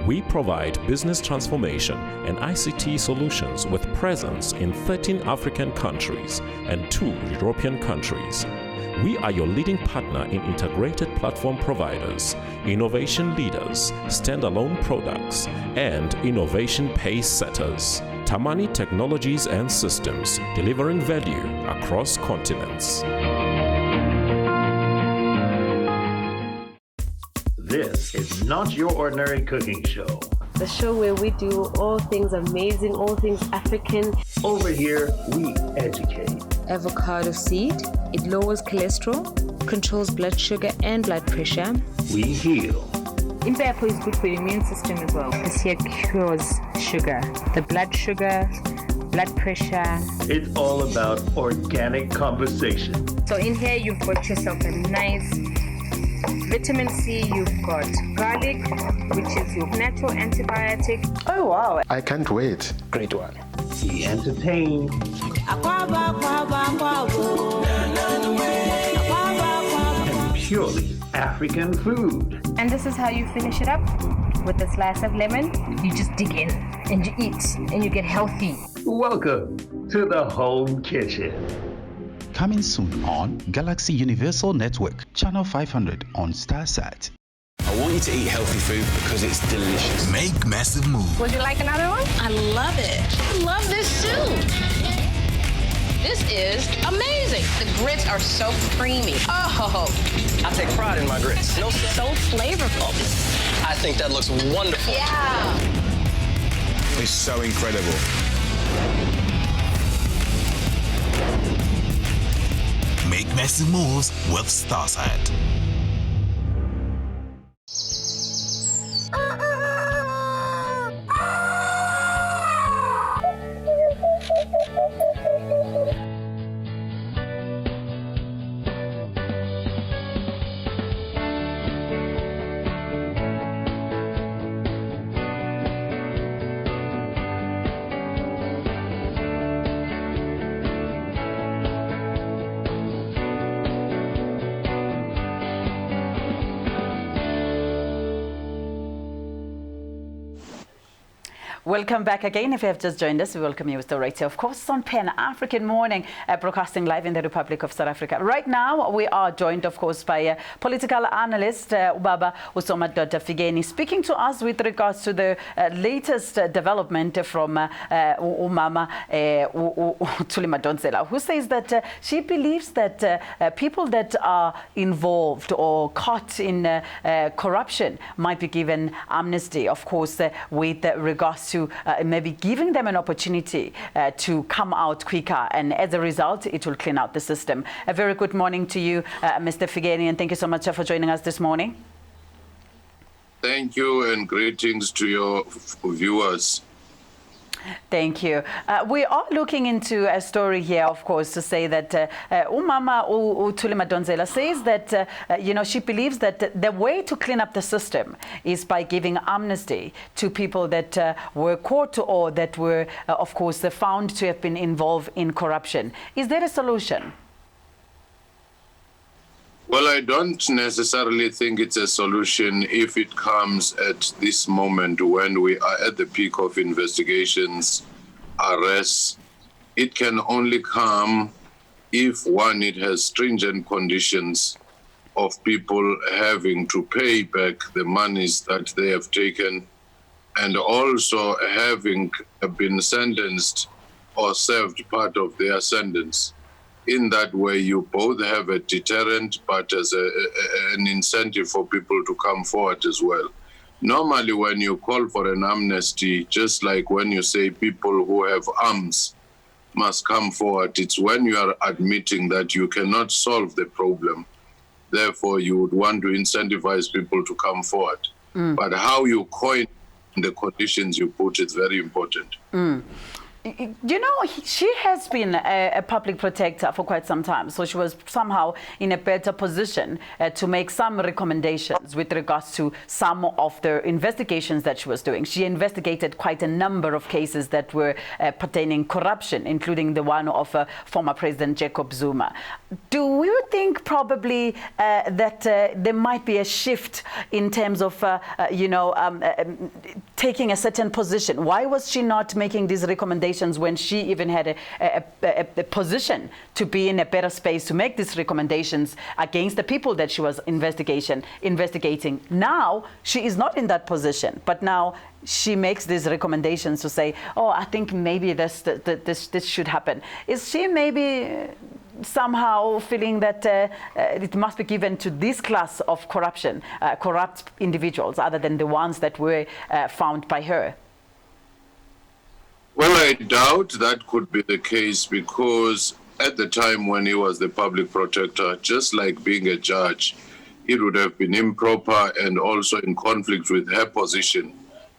We provide business transformation and ICT solutions with presence in 13 African countries and 2 European countries. We are your leading partner in integrated platform providers, innovation leaders, standalone products, and innovation pace setters. Tamani Technologies and Systems, delivering value across continents. This is not your ordinary cooking show. The show where we do all things amazing, all things African. Over here, we educate. Avocado seed, it lowers cholesterol, controls blood sugar and blood pressure. We heal. Impepho is good for the immune system as well, because here cures sugar, the blood sugar, blood pressure. It's all about organic conversation. So in here you've got yourself a nice vitamin C, you've got garlic, which is your natural antibiotic. Oh, wow. I can't wait. Great one. Be entertained. And purely African food. And this is how you finish it up. With a slice of lemon, you just dig in and you eat and you get healthy. Welcome to the home kitchen. Coming soon on Galaxy Universal Network, Channel 500 on StarSat. I want you to eat healthy food because it's delicious. Make massive moves. Would you like another one? I love it. I love this soup. This is amazing. The grits are so creamy. Oh, I take pride in my grits. no, so flavorful. I think that looks wonderful. Yeah. It's so incredible. Make massive moves with StarSat. Welcome back again. If you have just joined us, we welcome you with the radio, of course, on Pan-African Morning, broadcasting live in the Republic of South Africa. Right now, we are joined, of course, by political analyst Ubaba Usomadoda Figeni, speaking to us with regards to the latest development from Umama Thulimadonsela, who says that she believes that people that are involved or caught in corruption might be given amnesty, of course, with regards to maybe giving them an opportunity to come out quicker, and as a result, it will clean out the system. A very good morning to you, Mr. Figeni, and thank you so much for joining us this morning. Thank you, and greetings to your viewers. Thank you. We are looking into a story here, of course, to say that Umama Thulimadonsela says that, she believes that the way to clean up the system is by giving amnesty to people that were caught or that were, of course, found to have been involved in corruption. Is there a solution? Well, I don't necessarily think it's a solution if it comes at this moment when we are at the peak of investigations, arrests. It can only come if, one, it has stringent conditions of people having to pay back the monies that they have taken, and also having been sentenced or served part of their sentence. In that way, you both have a deterrent, but as an incentive for people to come forward as well. Normally, when you call for an amnesty, just like when you say people who have arms must come forward, it's when you are admitting that you cannot solve the problem. Therefore, you would want to incentivize people to come forward. But how you coin the conditions you put is very important. You know, she has been a public protector for quite some time, so she was somehow in a better position to make some recommendations with regards to some of the investigations that she was doing. She investigated quite a number of cases that were pertaining corruption, including the one of former President Jacob Zuma. Do you think probably that there might be a shift in terms of, taking a certain position? Why was she not making these recommendations when she even had a position to be in a better space to make these recommendations against the people that she was investigating? Now she is not in that position, but now she makes these recommendations to say, oh, I think maybe this should happen. Is she maybe somehow feeling that it must be given to this class of corrupt individuals, other than the ones that were found by her? Well, I doubt that could be the case, because at the time when he was the public protector, just like being a judge, it would have been improper and also in conflict with her position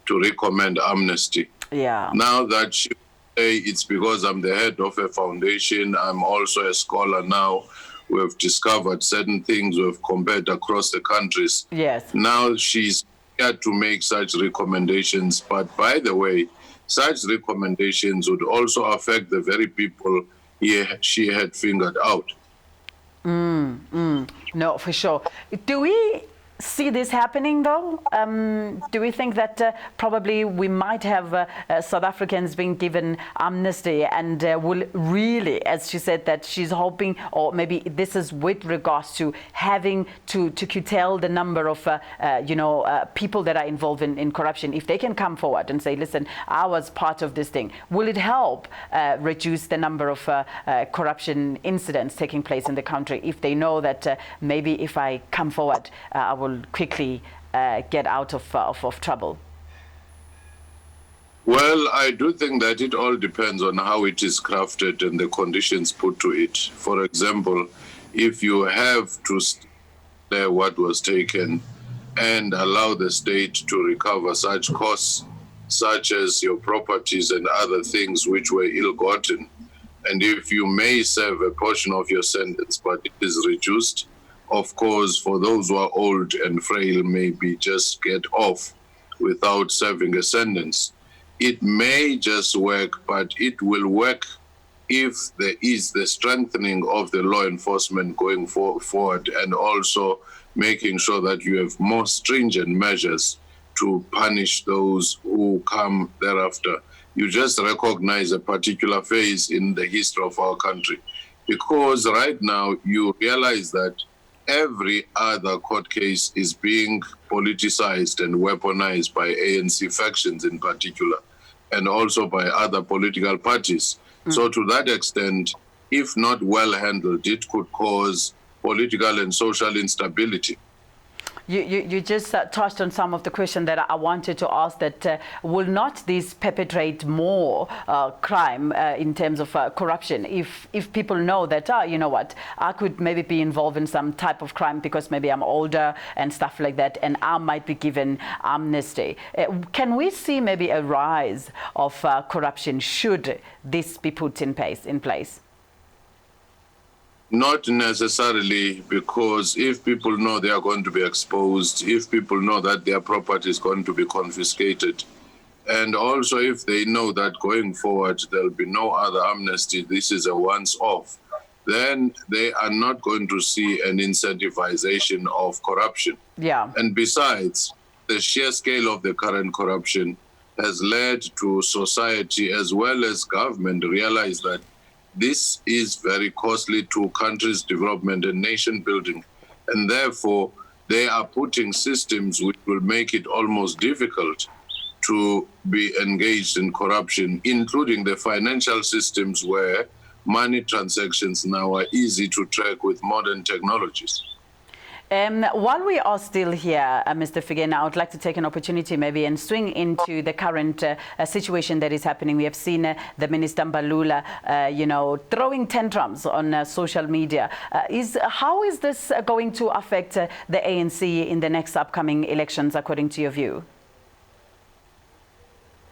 to recommend amnesty. Yeah. Now that she say it's because I'm the head of a foundation, I'm also a scholar now, we have discovered certain things, we've compared across the countries. Yes. Now she's had to make such recommendations, but by the way, such recommendations would also affect the very people she had fingered out. No, for sure. Do we see this happening, though? Do we think that probably we might have South Africans being given amnesty and will really, as she said, that she's hoping, or maybe this is with regards to having to curtail the number of people that are involved in corruption? If they can come forward and say, listen, I was part of this thing, will it help reduce the number of corruption incidents taking place in the country, if they know that maybe if I come forward, I will quickly get out of trouble? Well, I do think that it all depends on how it is crafted and the conditions put to it. For example, if you have to declare what was taken and allow the state to recover such costs, such as your properties and other things which were ill-gotten, and if you may serve a portion of your sentence, but it is reduced, of course, for those who are old and frail, maybe just get off without serving a sentence. It may just work, but it will work if there is the strengthening of the law enforcement going forward, and also making sure that you have more stringent measures to punish those who come thereafter. You just recognize a particular phase in the history of our country. Because right now you realize that every other court case is being politicized and weaponized by ANC factions in particular, and also by other political parties. So to that extent, if not well handled, it could cause political and social instability. You just touched on some of the questions that I wanted to ask, that will not this perpetrate more crime in terms of corruption if people know that, you know what, I could maybe be involved in some type of crime because maybe I'm older and stuff like that, and I might be given amnesty. Can we see maybe a rise of corruption should this be put in place? Not necessarily, because if people know they are going to be exposed, if people know that their property is going to be confiscated, and also if they know that going forward there'll be no other amnesty, this is a once-off, then they are not going to see an incentivization of corruption. Yeah. And besides, the sheer scale of the current corruption has led to society as well as government realize that this is very costly to countries' development and nation building. And therefore, they are putting systems which will make it almost difficult to be engaged in corruption, including the financial systems where money transactions now are easy to track with modern technologies. While we are still here, Mr. Figena, I would like to take an opportunity maybe and swing into the current situation that is happening. We have seen the Minister Mbalula, throwing tantrums on social media. How is this going to affect the ANC in the next upcoming elections, according to your view?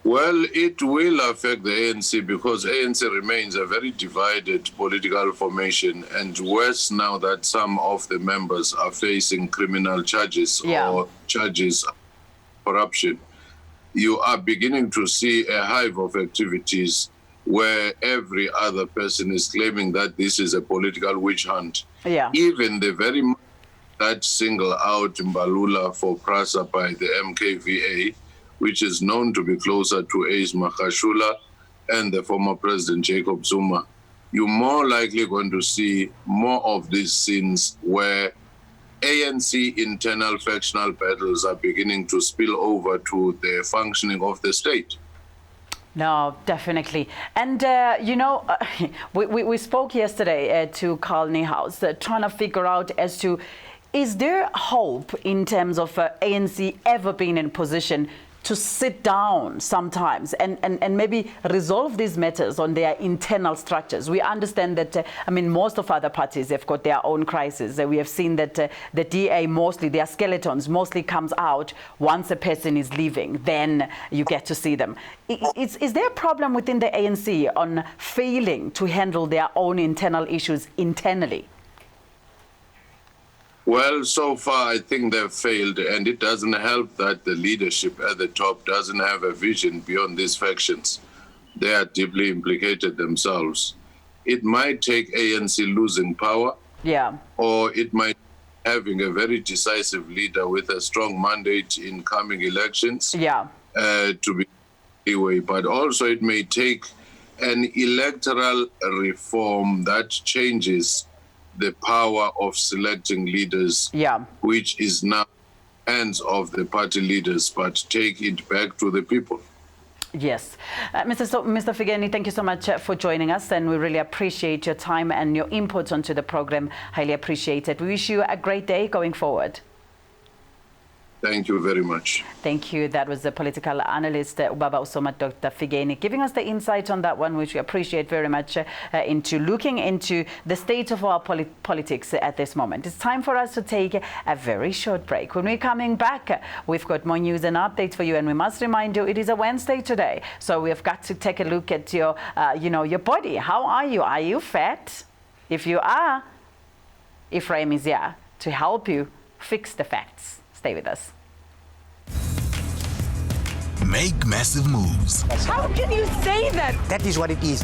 Well, it will affect the ANC because ANC remains a very divided political formation, and worse now that some of the members are facing criminal charges or charges of corruption. You are beginning to see a hive of activities where every other person is claiming that this is a political witch hunt. Yeah. Even the very that single out Mbalula for PRASA by the MKVA, which is known to be closer to Ace Makhashula and the former President Jacob Zuma, you're more likely going to see more of these scenes where ANC internal factional battles are beginning to spill over to the functioning of the state. No, definitely. And, we spoke yesterday to Carl Niehaus, trying to figure out as to, is there hope in terms of ANC ever being in position to sit down sometimes and maybe resolve these matters on their internal structures? We understand that, most of other parties have got their own crises. We have seen that the DA mostly, their skeletons mostly comes out once a person is leaving, then you get to see them. Is there a problem within the ANC on failing to handle their own internal issues internally? Well, so far, I think they've failed, and it doesn't help that the leadership at the top doesn't have a vision beyond these factions. They are deeply implicated themselves. It might take ANC losing power, or it might be having a very decisive leader with a strong mandate in coming elections to be anyway. But also it may take an electoral reform that changes the power of selecting leaders, which is now hands of the party leaders, but take it back to the people. Yes. Mr. Figeni, thank you so much for joining us, and we really appreciate your time and your input onto the program. Highly appreciate it. We wish you a great day going forward. Thank you very much. Thank you. That was the political analyst, Ubaba Usoma, Dr. Figeni, giving us the insight on that one, which we appreciate very much, into looking into the state of our politics at this moment. It's time for us to take a very short break. When we're coming back, we've got more news and updates for you, and we must remind you it is a Wednesday today, so we've got to take a look at your, your body. How are you? Are you fat? If you are, Ephraim is here to help you fix the facts. Stay with us. Make massive moves. How can you say that? That is what it is.